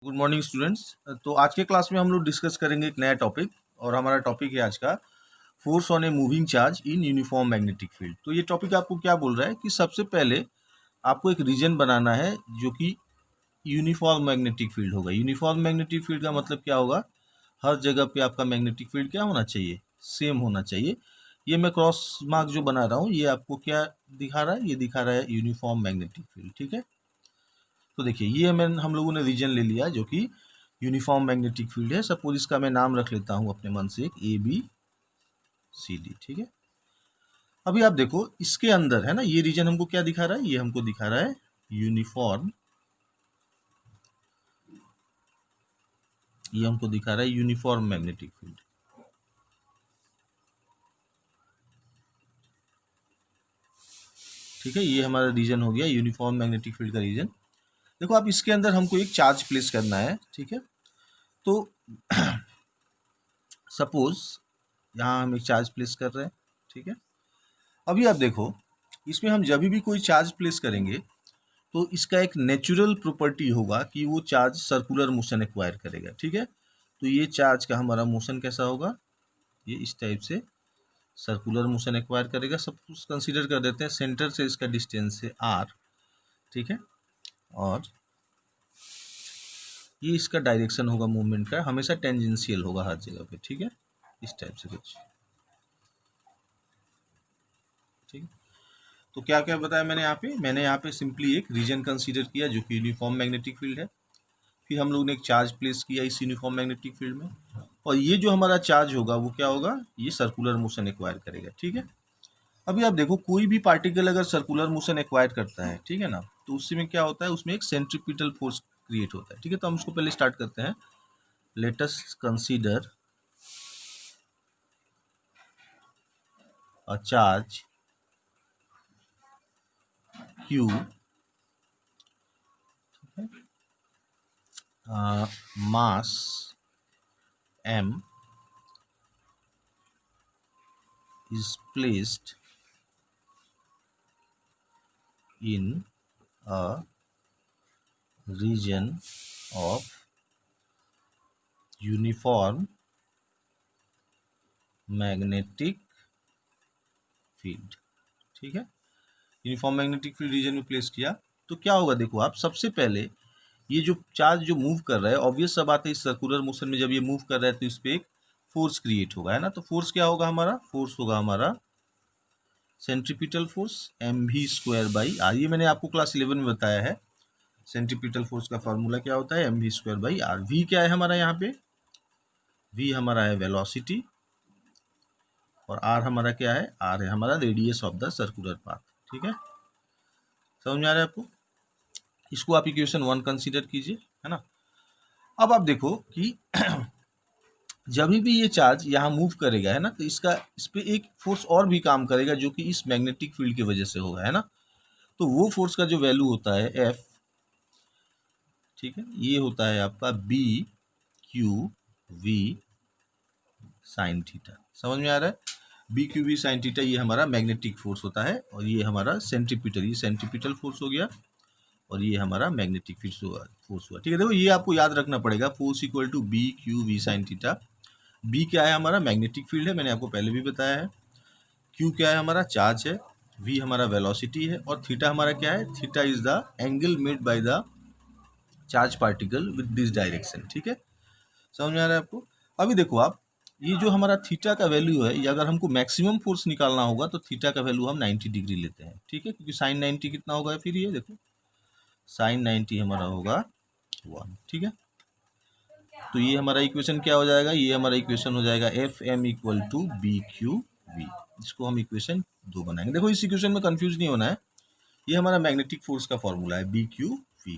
Good morning students. तो आज के क्लास में हम लोग डिस्कस करेंगे एक नया टॉपिक और हमारा टॉपिक है आज का force on a moving charge in uniform magnetic field. तो ये टॉपिक आपको क्या बोल रहा है कि सबसे पहले आपको एक रीजन बनाना है जो कि यूनिफॉर्म मैग्नेटिक फील्ड होगा। यूनिफॉर्म मैग्नेटिक फील्ड का मतलब क्या होगा, हर जगह पे आपका मैग्नेटिक फील्ड क्या होना चाहिए, सेम होना चाहिए। ये मैं क्रॉस मार्क जो बना रहा हूँ ये आपको क्या दिखा रहा है, ये दिखा रहा है यूनिफॉर्म मैग्नेटिक फील्ड। ठीक है, तो देखिए ये हम लोगों ने रीजन ले लिया जो कि यूनिफॉर्म मैग्नेटिक फील्ड है। सपोज इसका मैं नाम रख लेता हूँ अपने मन से एक ABCD। ठीक है, अभी आप देखो इसके अंदर है ना, ये रीजन हमको क्या दिखा रहा है, ये हमको दिखा रहा है यूनिफॉर्म, ये हमको दिखा रहा है यूनिफॉर्म मैग्नेटिक फील्ड। ठीक है, ये हमारा रीजन हो गया यूनिफॉर्म मैग्नेटिक फील्ड का रीजन। देखो आप इसके अंदर हमको एक चार्ज प्लेस करना है। ठीक है, तो सपोज यहाँ हम एक चार्ज प्लेस कर रहे हैं। ठीक है, अभी आप देखो इसमें हम जब भी कोई चार्ज प्लेस करेंगे तो इसका एक नेचुरल प्रॉपर्टी होगा कि वो चार्ज सर्कुलर मोशन एक्वायर करेगा। ठीक है, तो ये चार्ज का हमारा मोशन कैसा होगा, ये इस टाइप से सर्कुलर मोशन एक्वायर करेगा। सब कुछ कंसीडर कर देते हैं, सेंटर से इसका डिस्टेंस है R। ठीक है, और ये इसका डायरेक्शन होगा मूवमेंट का, हमेशा टेंजेंशियल होगा हर जगह पे। ठीक है, इस टाइप से कुछ। ठीक है, तो क्या क्या बताया मैंने यहाँ पे सिंपली एक रीजन कंसीडर किया जो कि यूनिफॉर्म मैग्नेटिक फील्ड है। फिर हम लोग ने एक चार्ज प्लेस किया इस यूनिफॉर्म मैग्नेटिक फील्ड में, और ये जो हमारा चार्ज होगा वो क्या होगा, ये सर्कुलर मोशन एक्वायर करेगा। ठीक है, अभी आप देखो कोई भी पार्टिकल अगर सर्कुलर मोशन एक्वायर करता है, ठीक है ना, तो उससे में क्या होता है, उसमें एक सेंट्रीपिटल फोर्स क्रिएट होता है। ठीक है, तो हम उसको पहले स्टार्ट करते हैं। Let us consider a charge Q, mass M is placed in a region of uniform magnetic field। ठीक है, यूनिफॉर्म मैग्नेटिक फील्ड रीजन में प्लेस किया तो क्या होगा, देखो आप सबसे पहले ये जो चार्ज जो मूव कर रहा है, ऑब्वियस सा बात है इस सर्कुलर मोशन में जब ये मूव कर रहा है तो इस पर एक फोर्स क्रिएट होगा, है ना। तो फोर्स क्या होगा हमारा, फोर्स होगा हमारा सेंट्रीपिटल फोर्स mv²/r। ये मैंने आपको क्लास 11 में बताया है। सेंट्रीपिटल फोर्स का फॉर्मूला क्या होता है, mv²/r। v क्या है हमारा यहाँ पे, v हमारा है वेलोसिटी, और r हमारा क्या है, r है हमारा radius of the circular path. ठीक है, समझ में आ रहा है आपको। इसको आप इक्वेशन 1 कंसीडर कीजिए, है ना। अब आप देखो कि जब भी ये चार्ज यहाँ मूव करेगा, है ना, तो इस पे एक फोर्स और भी काम करेगा जो कि इस मैग्नेटिक फील्ड की वजह से होगा, है ना। तो वो फोर्स का जो वैल्यू होता है F, ठीक है, ये होता है आपका BQV साइन थीटा। समझ में आ रहा है, BQV साइन थीटा ये हमारा मैग्नेटिक फोर्स होता है, और ये हमारा सेंट्रीपिटल, ये सेंट्रीपिटल फोर्स हो गया, और ये हमारा मैग्नेटिक फोर्स हुआ। ठीक है, देखो ये आपको याद रखना पड़ेगा, force equal to BQV sine theta. B क्या है हमारा, मैग्नेटिक फील्ड है, मैंने आपको पहले भी बताया है। क्यू क्या है हमारा, चार्ज है। वी हमारा वेलोसिटी है, और थीटा हमारा क्या है, theta is the angle made by the charge particle with this direction. ठीक है, समझ में आ रहा है आपको। अभी देखो आप, ये जो हमारा थीटा का वैल्यू है, ये अगर हमको मैक्सिमम फोर्स निकालना होगा तो थीटा का वैल्यू हम 90 डिग्री लेते हैं। ठीक है, क्योंकि साइन 90 कितना होगा, फिर ये देखो साइन 90 हमारा होगा 1। ठीक है, तो ये हमारा इक्वेशन क्या हो जाएगा, ये हमारा इक्वेशन हो जाएगा FM इक्वल टू BQV। इसको हम इक्वेशन 2 बनाएंगे। देखो इस इक्वेशन में कंफ्यूज नहीं होना है, ये हमारा मैग्नेटिक फोर्स का फॉर्मूला है BQV,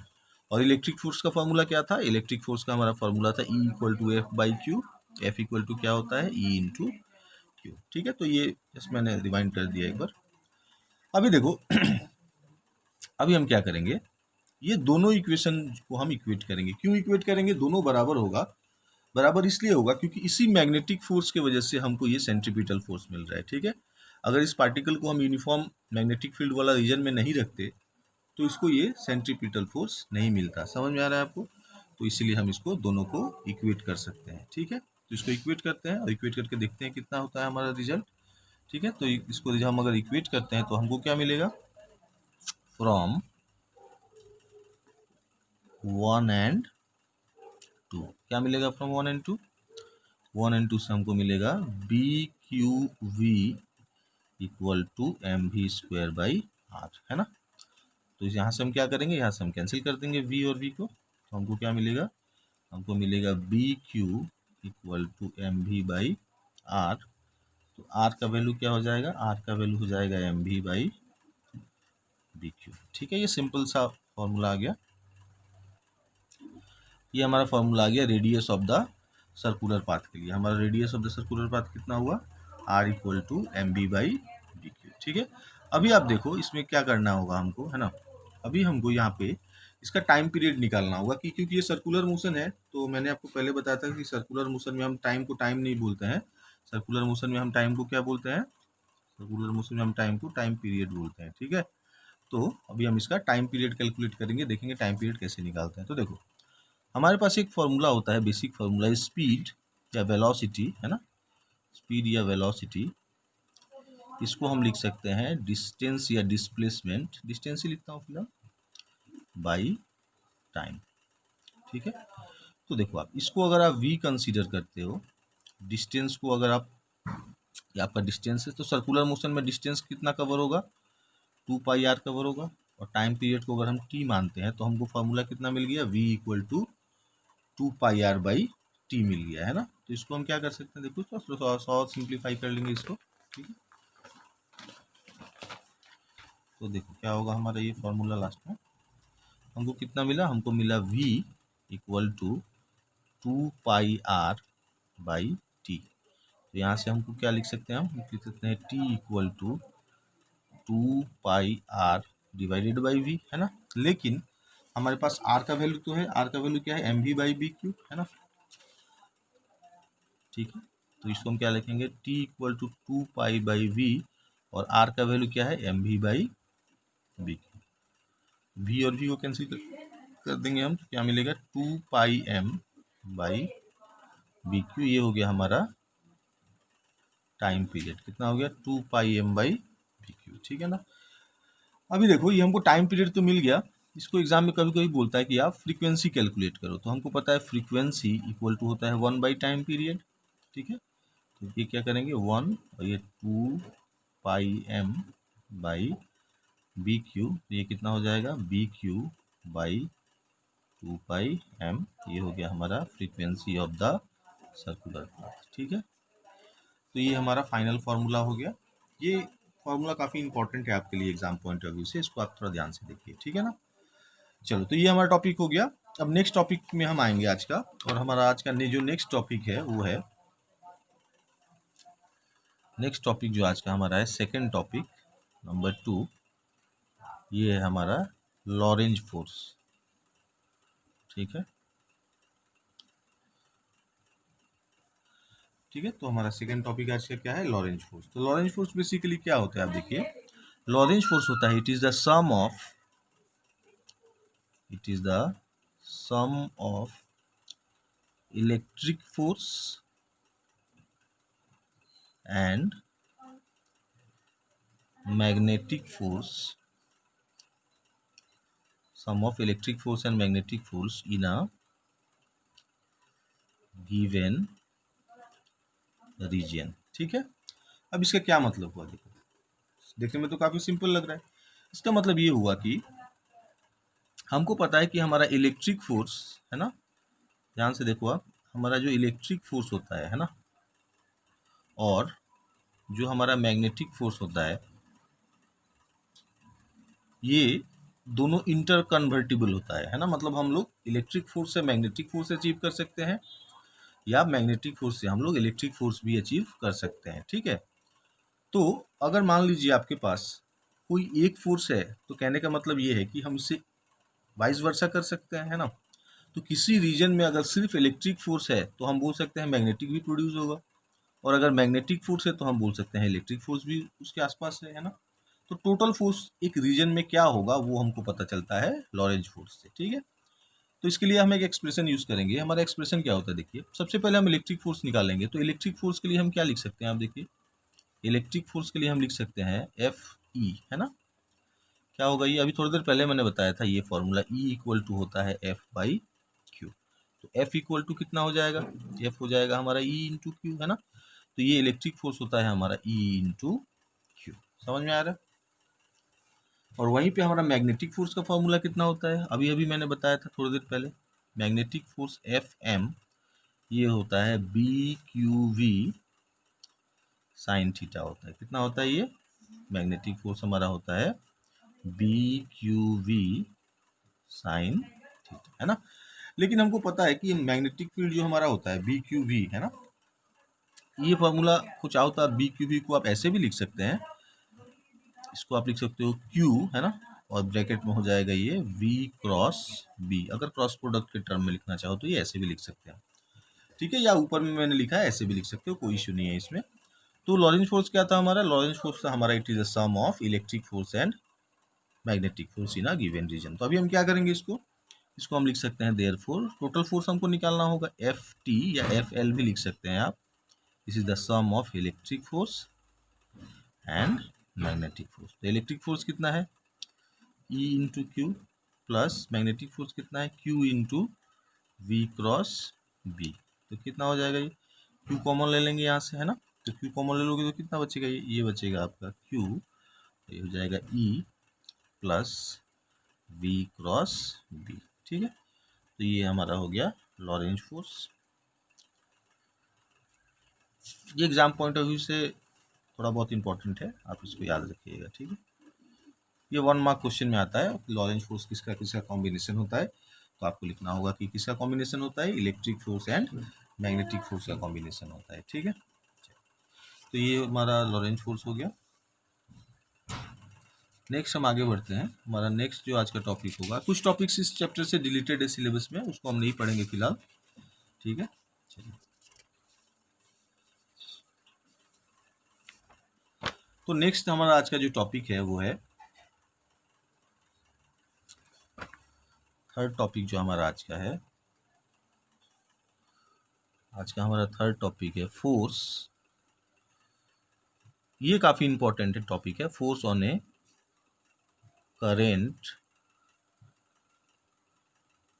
और इलेक्ट्रिक फोर्स का फॉर्मूला क्या था, इलेक्ट्रिक फोर्स का हमारा फॉर्मूला था E equal to F/Q। F equal to क्या होता है, E इंटू Q। ठीक है, तो ये जस्ट मैंने रिवाइंड कर दिया एक बार। अभी देखो अभी हम क्या करेंगे, ये दोनों इक्वेशन को हम इक्वेट करेंगे। क्यों इक्वेट करेंगे, दोनों बराबर होगा। बराबर इसलिए होगा क्योंकि इसी मैग्नेटिक फोर्स की वजह से हमको ये सेंट्रीपिटल फोर्स मिल रहा है। ठीक है, अगर इस पार्टिकल को हम यूनिफॉर्म मैग्नेटिक फील्ड वाला रीजन में नहीं रखते तो इसको ये सेंट्रीपिटल फोर्स नहीं मिलता। समझ में आ रहा है आपको। तो इसीलिए हम इसको दोनों को इक्वेट कर सकते हैं। ठीक है, तो इसको इक्वेट करते हैं और इक्वेट करके देखते हैं कितना होता है हमारा रिजल्ट। ठीक है, तो इसको हम अगर इक्वेट करते हैं तो हमको क्या मिलेगा, फ्रॉम 1 एंड 2, क्या मिलेगा फ्रॉम 1 एंड 2, 1 एंड 2 से हमको मिलेगा B Q V equal to M V square by R, है ना। तो यहाँ से हम क्या करेंगे, यहाँ से हम कैंसिल कर देंगे v और v को, तो हमको क्या मिलेगा, हमको मिलेगा B Q equal to M V by R. तो r का वैल्यू क्या हो जाएगा, r का वैल्यू हो जाएगा M V by B Q. ठीक है, ये सिंपल सा फॉर्मूला आ गया, ये हमारा फॉर्मूला आ गया radius of the circular path के लिए। हमारा radius of the circular path कितना हुआ, r equal to M B by B Q. ठीक है, अभी आप देखो इसमें क्या करना होगा हमको, है ना। अभी हमको यहाँ पे इसका टाइम पीरियड निकालना होगा कि क्योंकि ये सर्कुलर मोशन है, तो मैंने आपको पहले बताया था कि सर्कुलर मोशन में हम टाइम को टाइम नहीं बोलते हैं, सर्कुलर मोशन में हम टाइम को क्या बोलते हैं, सर्कुलर मोशन में हम टाइम को टाइम पीरियड बोलते हैं। ठीक है, तो अभी हम इसका टाइम पीरियड कैलकुलेट करेंगे, देखेंगे टाइम पीरियड कैसे निकालते हैं। तो देखो हमारे पास एक फॉर्मूला होता है, बेसिक फॉर्मूला स्पीड या वेलोसिटी, है ना, स्पीड या वेलोसिटी, इसको हम लिख सकते हैं डिस्टेंस या डिस्प्लेसमेंट, डिस्टेंस ही लिखता हूँ फिलहाल, बाई टाइम। ठीक है, तो देखो आप इसको अगर आप v कंसीडर करते हो, डिस्टेंस को अगर आप, ये आपका डिस्टेंस है, तो सर्कुलर मोशन में डिस्टेंस कितना कवर होगा, 2 पाई आर कवर होगा, और टाइम पीरियड को अगर हम t मानते हैं तो हमको फार्मूला कितना मिल गया, v equal to 2 pi R by T मिल गया, है ना। तो इसको हम क्या कर सकते हैं, देखो तो 100 सिंप्लीफाई कर लेंगे इसको। ठीक है, तो देखो क्या होगा हमारा ये फॉर्मूला, लास्ट में हमको कितना मिला, हमको मिला v equal to 2 pi R by T. तो यहाँ से हमको क्या लिख सकते हैं, हम लिख सकते हैं t equal to 2 pi R divided by V, है ना। लेकिन हमारे पास r का वैल्यू तो है, r का वैल्यू क्या है, M V by B Q, है ना। ठीक है, तो इसको हम क्या लिखेंगे, t equal to 2 pi by V, और r का वैल्यू क्या है, M V by B Q. v और v को कैंसिल कर देंगे हम, तो क्या मिलेगा, 2 pi M by B Q, ये हो गया हमारा टाइम पीरियड, कितना हो गया, 2 pi M by B Q. ठीक है ना। अभी देखो ये हमको टाइम पीरियड तो मिल गया, इसको एग्जाम में कभी कभी बोलता है कि आप फ्रीक्वेंसी कैलकुलेट करो, तो हमको पता है फ्रीक्वेंसी इक्वल टू होता है 1 बाई टाइम पीरियड। ठीक है, तो ये क्या करेंगे 1 और ये 2 pi M by B Q, तो ये कितना हो जाएगा, B Q by 2 pi M, ये हो गया हमारा frequency of the circular path. ठीक है, तो ये हमारा फाइनल फार्मूला हो गया। ये फार्मूला काफ़ी इंपॉर्टेंट है आपके लिए एग्जाम पॉइंट ऑफ व्यू से, इसको आप थोड़ा ध्यान से देखिए। ठीक है ना, चलो तो ये हमारा टॉपिक हो गया। अब नेक्स्ट टॉपिक में हम आएंगे आज का, और हमारा आज का जो नेक्स्ट टॉपिक है वो है, नेक्स्ट टॉपिक जो आज का हमारा है सेकंड टॉपिक नंबर 2, ये है हमारा लॉरेंज फोर्स। ठीक है, ठीक है, तो हमारा सेकंड टॉपिक आज का क्या है, लॉरेंज फोर्स। तो लॉरेंज फोर्स बेसिकली क्या होता है, आप देखिए लॉरेंज फोर्स होता है, it is the sum of electric force and magnetic force, sum of electric force and magnetic force in a given region। ठीक है, अब इसका क्या मतलब हुआ, देखो देखने में तो काफी सिंपल लग रहा है। इसका मतलब ये हुआ कि हमको पता है कि हमारा इलेक्ट्रिक फोर्स, है ना, ध्यान से देखो आप, हमारा जो इलेक्ट्रिक फोर्स होता है ना, और जो हमारा मैग्नेटिक फोर्स होता है, ये दोनों इंटर कन्वर्टिबल होता है ना। मतलब हम लोग इलेक्ट्रिक फोर्स से मैग्नेटिक फोर्स अचीव कर सकते हैं, या मैग्नेटिक फोर्स से हम लोग इलेक्ट्रिक फोर्स भी अचीव कर सकते हैं। ठीक है, तो अगर मान लीजिए आपके पास कोई एक फोर्स है, तो कहने का मतलब ये है कि हम इसे वाइस वर्सा कर सकते हैं, है ना। तो किसी रीजन में अगर सिर्फ इलेक्ट्रिक फोर्स है तो हम बोल सकते हैं मैग्नेटिक भी प्रोड्यूस होगा, और अगर मैग्नेटिक फोर्स है तो हम बोल सकते हैं इलेक्ट्रिक फोर्स भी उसके आसपास है ना। तो टोटल फोर्स एक रीजन में क्या होगा वो हमको पता चलता है लॉरेंज फोर्स से। ठीक है, तो इसके लिए हम एक एक्सप्रेशन यूज़ करेंगे। हमारा एक्सप्रेशन क्या होता है देखिए, सबसे पहले हम इलेक्ट्रिक फोर्स निकालेंगे। तो इलेक्ट्रिक फोर्स के लिए हम क्या लिख सकते हैं, आप देखिए इलेक्ट्रिक फोर्स के लिए हम लिख सकते हैं एफ ई, है ना। क्या होगा ये, अभी थोड़ी देर पहले मैंने बताया था ये फॉर्मूला, ई इक्वल टू होता है एफ बाई क्यू। तो एफ इक्वल टू कितना हो जाएगा, एफ हो जाएगा हमारा ई इंटू क्यू, है ना। तो ये इलेक्ट्रिक फोर्स होता है हमारा ई इंटू क्यू, समझ में आ रहा है। और वहीं पे हमारा मैग्नेटिक फोर्स का फॉर्मूला कितना होता है, अभी अभी मैंने बताया था थोड़ी देर पहले। मैग्नेटिक फोर्स एफ एम ये होता है B Q V sine theta होता है। कितना होता है ये, मैग्नेटिक फोर्स हमारा होता है B Q V sine theta, है ना। लेकिन हमको पता है कि मैग्नेटिक फील्ड जो हमारा होता है बी क्यू वी, है ना, ये फॉर्मूला कुछ होता है। बी क्यू वी को आप ऐसे भी लिख सकते हैं, इसको आप लिख सकते हो क्यू, है ना, और ब्रैकेट में हो जाएगा ये वी क्रॉस बी। अगर क्रॉस प्रोडक्ट के टर्म में लिखना चाहो तो ये ऐसे भी लिख सकते हैं, ठीक है, या ऊपर में मैंने लिखा है ऐसे भी लिख सकते हो, कोई इशू नहीं है इसमें। तो लॉरेंज फोर्स क्या था हमारा, लॉरेंज फोर्स था हमारा, it is the sum of electric force and magnetic force in a given region. तो अभी हम क्या करेंगे, इसको हम लिख सकते हैं देयरफॉर टोटल फोर्स हमको निकालना होगा एफ टी या एफ एल भी लिख सकते हैं आप। This is the sum of electric force and magnetic force. तो इलेक्ट्रिक फोर्स कितना है, E into Q, plus magnetic force कितना है, Q into V cross B. तो कितना हो जाएगा, ये क्यू कॉमन ले लेंगे यहाँ से, है ना। तो क्यू कॉमन ले लोगे तो कितना बचेगा, ये बचेगा आपका क्यू, ये हो जाएगा E plus V cross B, ठीक है। तो ये हमारा हो गया लॉरेंज फोर्स। ये एग्जाम पॉइंट ऑफ व्यू से थोड़ा बहुत इंपॉर्टेंट है, आप इसको याद रखिएगा, ठीक है। ये 1 मार्क क्वेश्चन में आता है, लॉरेंज फोर्स किसका किसका कॉम्बिनेशन होता है। तो आपको लिखना होगा कि किसका कॉम्बिनेशन होता है, electric force and magnetic force का कॉम्बिनेशन होता है, ठीक है। तो ये हमारा लॉरेंज फोर्स हो गया। नेक्स्ट हम आगे बढ़ते हैं, हमारा नेक्स्ट जो आज का टॉपिक होगा, कुछ टॉपिक्स इस चैप्टर से डिलीटेड है सिलेबस में, उसको हम नहीं पढ़ेंगे फिलहाल, ठीक है। चलिए, तो नेक्स्ट हमारा आज का जो टॉपिक है वो है थर्ड टॉपिक, जो हमारा आज का है, आज का हमारा थर्ड टॉपिक है फोर्स। ये काफ़ी इंपॉर्टेंट है टॉपिक है, force on A current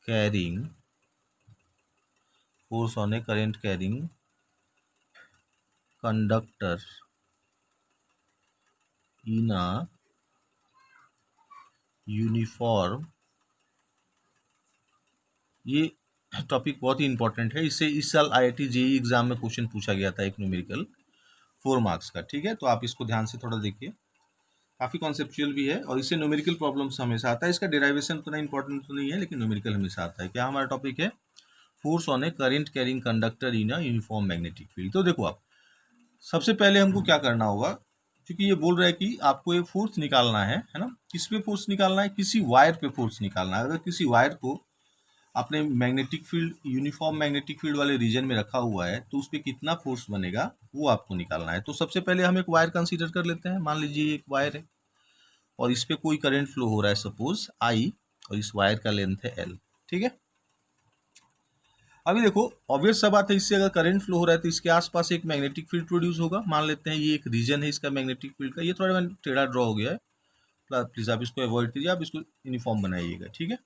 carrying, force on A current carrying conductor in a uniform. ये टॉपिक बहुत ही इंपॉर्टेंट है, इससे इस साल IIT JEE एग्जाम में क्वेश्चन पूछा गया था, एक न्यूमेरिकल 4 मार्क्स का, ठीक है। तो आप इसको ध्यान से थोड़ा देखिए, काफ़ी कॉन्सेप्चुअल भी है, और इससे न्यूमेरिकल प्रॉब्लम्स हमेशा आता है। इसका डेराइवेशन उतना इंपॉर्टेंट तो नहीं है, लेकिन न्यूमेरिकल हमेशा आता है। क्या हमारा टॉपिक है, force on A current carrying conductor in a uniform magnetic field. तो देखो आप, सबसे पहले हमको क्या करना होगा, क्योंकि ये बोल रहा है कि आपको ये फोर्स निकालना है ना। किस पे फोर्स निकालना है, किसी वायर पे फोर्स निकालना है। अगर किसी वायर को आपने magnetic field, uniform magnetic field वाले रीजन में रखा हुआ है, तो उस पर कितना फोर्स बनेगा वो आपको निकालना है। तो सबसे पहले हम एक वायर कंसीडर कर लेते हैं। मान लीजिए एक वायर है और इस पर कोई करंट फ्लो हो रहा है, सपोज आई, और इस वायर का लेंथ है एल, ठीक है। अभी देखो, ऑब्वियस सा बात है, इससे अगर करंट फ्लो हो रहा है तो इसके आसपास एक मैग्नेटिक फील्ड प्रोड्यूस होगा। मान लेते हैं ये एक रीजन है इसका मैग्नेटिक फील्ड का। ये थोड़ा टेढ़ा ड्रॉ हो गया है, प्लीज आप इसको अवॉइड कीजिए, आप इसको यूनिफॉर्म बनाइएगा, ठीक है।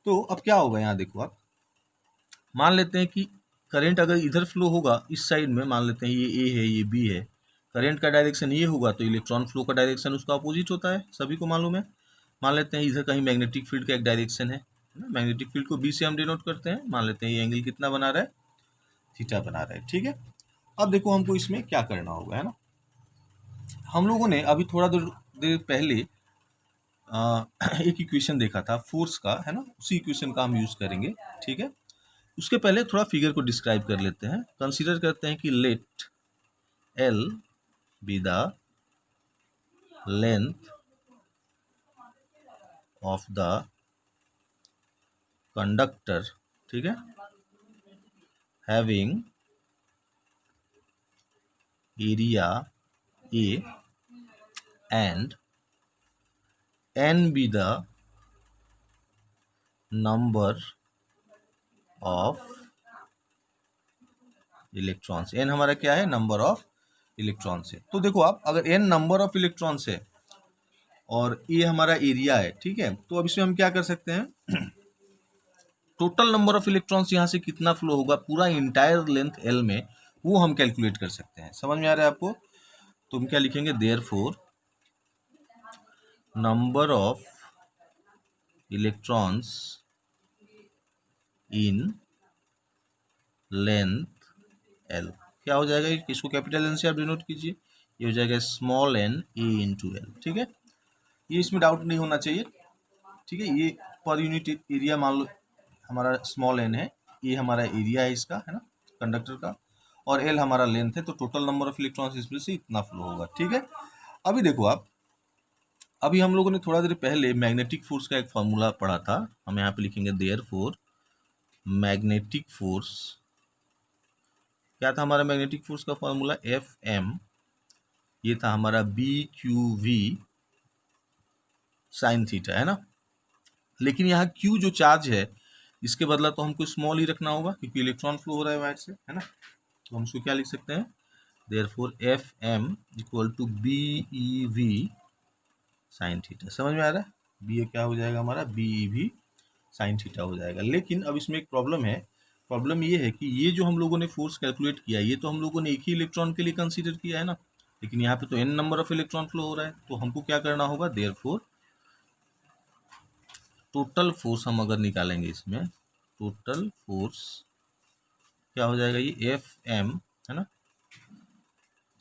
तो अब क्या होगा, यहाँ देखो आप, मान लेते हैं कि करंट अगर इधर फ्लो होगा इस साइड में, मान लेते हैं ये ए है ये बी है, करंट का डायरेक्शन ये होगा, तो इलेक्ट्रॉन फ्लो का डायरेक्शन उसका अपोजिट होता है, सभी को मालूम है। मान लेते हैं इधर कहीं मैग्नेटिक फील्ड का एक डायरेक्शन है ना, मैग्नेटिक फील्ड को बी से हम डिनोट करते हैं। मान लेते हैं ये एंगल कितना बना रहा है, थीटा बना रहा है, ठीक है। अब देखो हमको इसमें क्या करना होगा, है ना। हम लोगों ने अभी थोड़ा देर पहले एक इक्वेशन देखा था फोर्स का, है ना, उसी इक्वेशन का हम यूज़ करेंगे, ठीक है। उसके पहले थोड़ा फिगर को डिस्क्राइब कर लेते हैं। कंसीडर करते हैं कि let L be the length of the conductor, ठीक है, having area A and N be the number of electrons, N हमारा क्या है, नंबर ऑफ इलेक्ट्रॉन्स है। तो देखो आप, अगर एन नंबर ऑफ इलेक्ट्रॉन्स है और ये हमारा एरिया है, ठीक है, तो अब इसमें हम क्या कर सकते हैं, टोटल नंबर ऑफ इलेक्ट्रॉन्स यहाँ से कितना फ्लो होगा पूरा इंटायर लेंथ एल में, वो हम कैलकुलेट कर सकते हैं। समझ में आ रहा है आपको? तो हम क्या लिखेंगे, therefore number of electrons in length L क्या हो जाएगा, इसको कैपिटल एन से आप डिनोट कीजिए, ये हो जाएगा small N A into L. ठीक है, ये इसमें डाउट नहीं होना चाहिए। ठीक है, ये पर यूनिट एरिया मान लो हमारा स्मॉल एन है, ये हमारा एरिया है इसका, है ना, कंडक्टर का, और एल हमारा लेंथ है, तो टोटल नंबर ऑफ इलेक्ट्रॉन्स इसमें से इतना फ्लो होगा। ठीक है, अभी देखो आप, अभी हम लोगों ने थोड़ा देर पहले मैग्नेटिक फोर्स का एक फॉर्मूला पढ़ा था, हम यहाँ पे लिखेंगे देयरफॉर मैग्नेटिक फोर्स, क्या था हमारा मैग्नेटिक फोर्स का फॉर्मूला, एफ एम, ये था हमारा B Q V sine theta, है ना। लेकिन यहाँ क्यू जो चार्ज है, इसके बदला तो हमको स्मॉल ही रखना होगा क्योंकि इलेक्ट्रॉन फ्लो हो रहा है वायर से, है ना। तो हम उसको क्या लिख सकते हैं, therefore F M equal to B E V sine theta. समझ में आ रहा है, बी क्या हो जाएगा हमारा, B E V sine theta हो जाएगा। लेकिन अब इसमें एक प्रॉब्लम है, प्रॉब्लम ये है कि ये जो हम लोगों ने फोर्स कैलकुलेट किया, ये तो हम लोगों ने एक ही इलेक्ट्रॉन के लिए कंसीडर किया है ना, लेकिन यहाँ पे तो N number of electron flow हो रहा है, तो हमको क्या करना होगा, देयरफॉर टोटल फोर्स हम अगर निकालेंगे इसमें, टोटल फोर्स क्या हो जाएगा, ये एफ एम, है ना,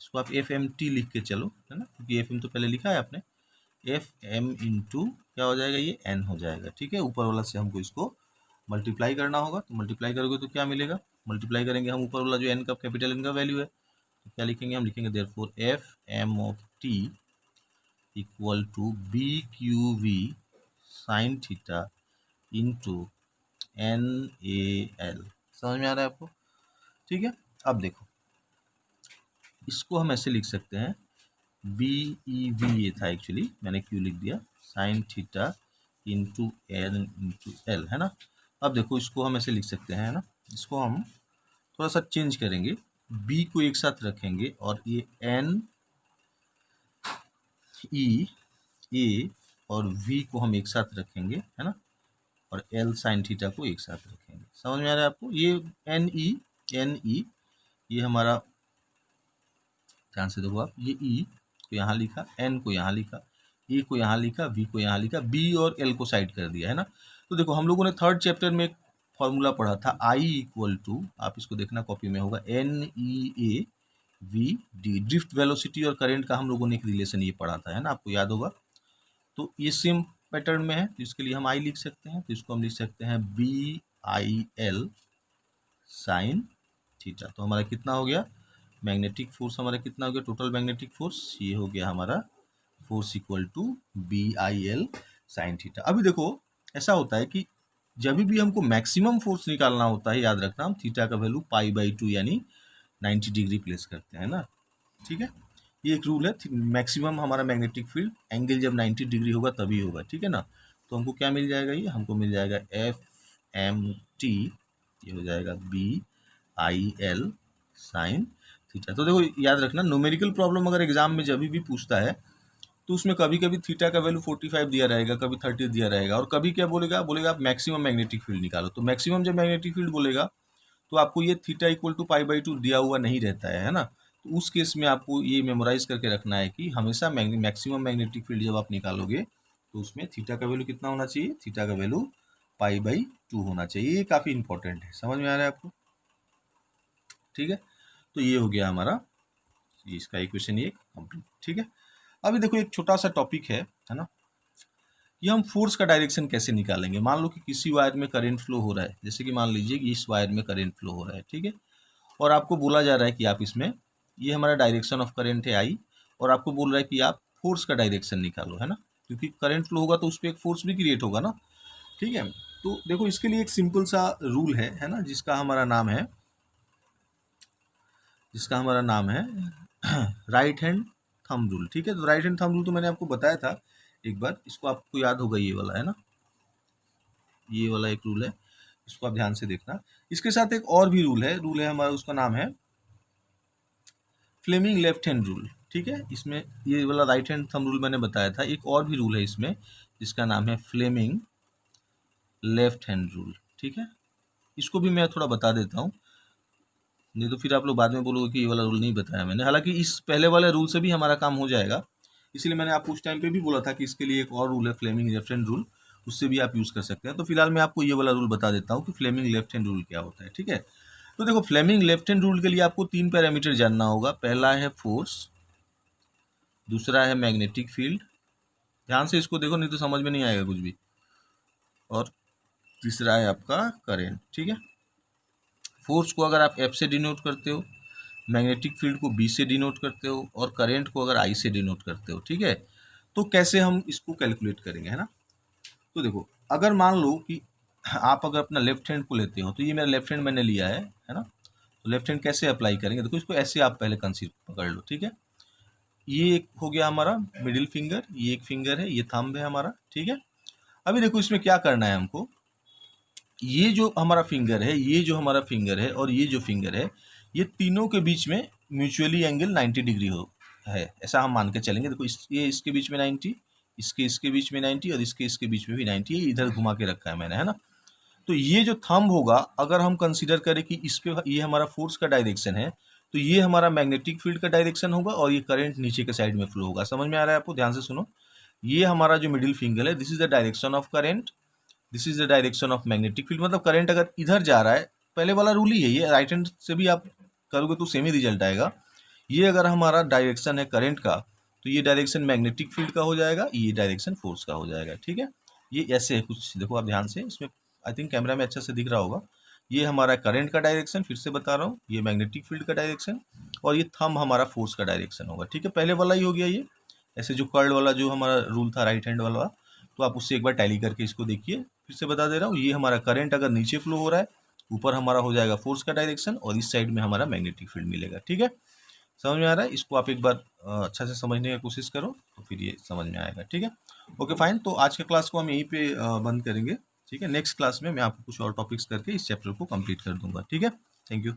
इसको आप एफ एम टी लिख के चलो, है ना, क्योंकि एफ एम तो पहले लिखा है आपने, एफ एम इंटू क्या हो जाएगा, ये एन हो जाएगा। ठीक है, ऊपर वाला से हमको इसको मल्टीप्लाई करना होगा, तो मल्टीप्लाई करोगे तो क्या मिलेगा, मल्टीप्लाई करेंगे हम ऊपर वाला जो एन का कैपिटल एन का वैल्यू है, तो क्या लिखेंगे, हम लिखेंगे therefore F M of T equal to B Q V sine theta into N A L. समझ में आ रहा है आपको? ठीक है, अब देखो इसको हम ऐसे लिख सकते हैं, बी ई वी ये था एक्चुअली, मैंने क्यू लिख दिया, sine theta into N into L, है ना। अब देखो इसको हम ऐसे लिख सकते हैं, है ना, इसको हम थोड़ा सा चेंज करेंगे, बी को एक साथ रखेंगे और ये एन ई ए और वी को हम एक साथ रखेंगे, है ना, और एल साइन थीटा को एक साथ रखेंगे। समझ में आ रहा है आपको? ये एन ई ये हमारा, ध्यान से देखो आप, ये ई को यहाँ लिखा, एन को यहाँ लिखा, ए को यहाँ लिखा, वी को यहाँ लिखा, बी और एल को साइड कर दिया, है ना। तो देखो हम लोगों ने थर्ड चैप्टर में एक फॉर्मूला पढ़ा था, आई इक्वल टू, आप इसको देखना कॉपी में होगा, N E A V D, drift velocity और करंट का हम लोगों ने एक रिलेशन ये पढ़ा था, है ना, आपको याद होगा। तो ये सेम पैटर्न में है, तो इसके लिए हम आई लिख सकते हैं, तो इसको हम लिख सकते हैं B I L sine theta. तो हमारा कितना हो गया, मैग्नेटिक फोर्स हमारा कितना हो गया, टोटल मैग्नेटिक फोर्स ये हो गया हमारा force equal to B I L sine theta. अभी देखो ऐसा होता है कि जब भी हमको मैक्सिमम फोर्स निकालना होता है, याद रखना, हम थीटा का वैल्यू पाई बाई टू यानी 90 डिग्री प्लेस करते हैं ना। ठीक है, ये एक रूल है, मैक्सिमम हमारा मैग्नेटिक फील्ड एंगल जब 90 डिग्री होगा तभी होगा। ठीक है ना, तो हमको क्या मिल जाएगा, ये हमको मिल जाएगा एफ एम टी, ये हो जाएगा B I L sine theta. तो देखो याद रखना, न्यूमेरिकल प्रॉब्लम अगर एग्जाम में जब भी पूछता है तो उसमें कभी कभी थीटा का वैल्यू 45 दिया रहेगा, कभी 30 दिया रहेगा, और कभी क्या बोलेगा, बोलेगा आप मैक्सिमम मैग्नेटिक फील्ड निकालो। तो मैक्सिमम जब मैग्नेटिक फील्ड बोलेगा तो आपको ये theta equal to pi by two दिया हुआ नहीं रहता है ना। तो उस केस में आपको ये मेमोराइज करके रखना है कि हमेशा मैक्सिमम मैग्नेटिक फील्ड जब आप निकालोगे तो उसमें थीटा का वैल्यू कितना होना चाहिए, थीटा का वैल्यू पाई बाई टू होना चाहिए। ये काफ़ी इंपॉर्टेंट है, समझ में आ रहा है आपको? ठीक है, तो ये हो गया हमारा इसका इक्वेशन ये कंप्लीट। ठीक है, अभी देखो एक छोटा सा टॉपिक है ना, ये हम फोर्स का डायरेक्शन कैसे निकालेंगे। मान लो कि किसी वायर में करंट फ्लो हो रहा है, जैसे कि मान लीजिए कि इस वायर में करंट फ्लो हो रहा है, ठीक है, और आपको बोला जा रहा है कि आप इसमें, ये हमारा डायरेक्शन ऑफ करंट है आई, और आपको बोल रहा है कि आप फोर्स का डायरेक्शन निकालो, है ना, क्योंकि करंट फ्लो होगा तो उस पर एक फोर्स भी क्रिएट होगा ना। ठीक है, तो देखो इसके लिए एक सिंपल सा रूल है ना, जिसका हमारा नाम है राइट हैंड थंब रूल। ठीक है, तो राइट हैंड थंब रूल तो मैंने आपको बताया था एक बार, इसको आपको याद होगा, ये वाला है ना, ये वाला एक रूल है, इसको आप ध्यान से देखना। इसके साथ एक और भी रूल है हमारा, उसका नाम है फ्लेमिंग लेफ्ट हैंड रूल। ठीक है, इसमें ये वाला राइट हैंड थंब रूल मैंने बताया था, एक और भी रूल है इसमें जिसका नाम है फ्लेमिंग लेफ्ट हैंड रूल। ठीक है, इसको भी मैं थोड़ा बता देता हूँ, नहीं तो फिर आप लोग बाद में बोलोगे कि ये वाला रूल नहीं बताया मैंने। हालांकि इस पहले वाले रूल से भी हमारा काम हो जाएगा, इसलिए मैंने आपको उस टाइम पे भी बोला था कि इसके लिए एक और रूल है फ्लेमिंग लेफ्ट हैंड रूल, उससे भी आप यूज़ कर सकते हैं। तो फिलहाल मैं आपको ये वाला रूल बता देता हूँ कि फ्लेमिंग लेफ्ट हैंड रूल क्या होता है। ठीक है, तो देखो फ्लेमिंग लेफ्ट हैंड रूल के लिए आपको 3 पैरामीटर जानना होगा। पहला है फोर्स, दूसरा है मैग्नेटिक फील्ड, ध्यान से इसको देखो नहीं तो समझ में नहीं आएगा कुछ भी, और तीसरा है आपका करेंट। ठीक है, फोर्स को अगर आप एफ से डिनोट करते हो, मैग्नेटिक फील्ड को बी से डिनोट करते हो, और करंट को अगर आई से डिनोट करते हो। ठीक है, तो कैसे हम इसको कैलकुलेट करेंगे, है ना। तो देखो, अगर मान लो कि आप अगर अपना लेफ्ट हैंड को लेते हो, तो ये मेरा लेफ्ट हैंड मैंने लिया है ना। तो लेफ्ट हैंड कैसे अप्लाई करेंगे, देखो इसको ऐसे आप पहले कंसीडर पकड़ लो। ठीक है, ये एक हो गया हमारा मिडिल फिंगर, ये एक फिंगर है, ये थंब है हमारा। ठीक है, अभी देखो इसमें क्या करना है हमको, ये जो हमारा फिंगर है, ये जो हमारा फिंगर है, और ये जो फिंगर है, ये तीनों के बीच में म्यूचुअली एंगल 90 डिग्री हो है, ऐसा हम मान के चलेंगे। देखो ये इसके बीच में 90, इसके बीच में 90, और इसके बीच में भी 90, ये इधर घुमा के रखा है मैंने, है ना। तो ये जो थंब होगा, अगर हम कंसीडर करें कि इस पे ये हमारा फोर्स का डायरेक्शन है, तो ये हमारा मैग्नेटिक फील्ड का डायरेक्शन होगा, और ये करंट नीचे के साइड में फ्लो होगा। समझ में आ रहा है आपको, ध्यान से सुनो। ये हमारा जो मिडिल फिंगर है, this is the direction of current, this is the direction of magnetic field. मतलब करंट अगर इधर जा रहा है, पहले वाला रूल ही है ये, राइट हैंड से भी आप करोगे तो सेम ही रिजल्ट आएगा। ये अगर हमारा डायरेक्शन है करंट का, तो ये डायरेक्शन मैग्नेटिक फील्ड का हो जाएगा, ये डायरेक्शन फोर्स का हो जाएगा। ठीक है, ये ऐसे है कुछ, देखो आप ध्यान से, इसमें आई थिंक कैमरा में अच्छा से दिख रहा होगा। ये हमारा करंट का डायरेक्शन, फिर से बता रहा हूँ, ये मैग्नेटिक फील्ड का डायरेक्शन, और ये थंब हमारा फोर्स का डायरेक्शन होगा। ठीक है, पहले वाला ही हो गया ये। ऐसे जो कर्ल वाला जो हमारा रूल था राइट हैंड वाला, तो आप उससे एक बार टैली करके इसको देखिए। फिर से बता दे रहा हूँ, ये हमारा करंट अगर नीचे फ्लो हो रहा है, ऊपर हमारा हो जाएगा फोर्स का डायरेक्शन, और इस साइड में हमारा मैग्नेटिक फील्ड मिलेगा। ठीक है, समझ में आ रहा है, इसको आप एक बार अच्छा से समझने की कोशिश करो, तो फिर ये समझ में आएगा। ठीक है, ओके फाइन। तो आज के क्लास को हम यहीं पे बंद करेंगे। ठीक है, नेक्स्ट क्लास में मैं आपको कुछ और टॉपिक्स करके इस चैप्टर को कंप्लीट कर दूंगा। ठीक है, थैंक यू।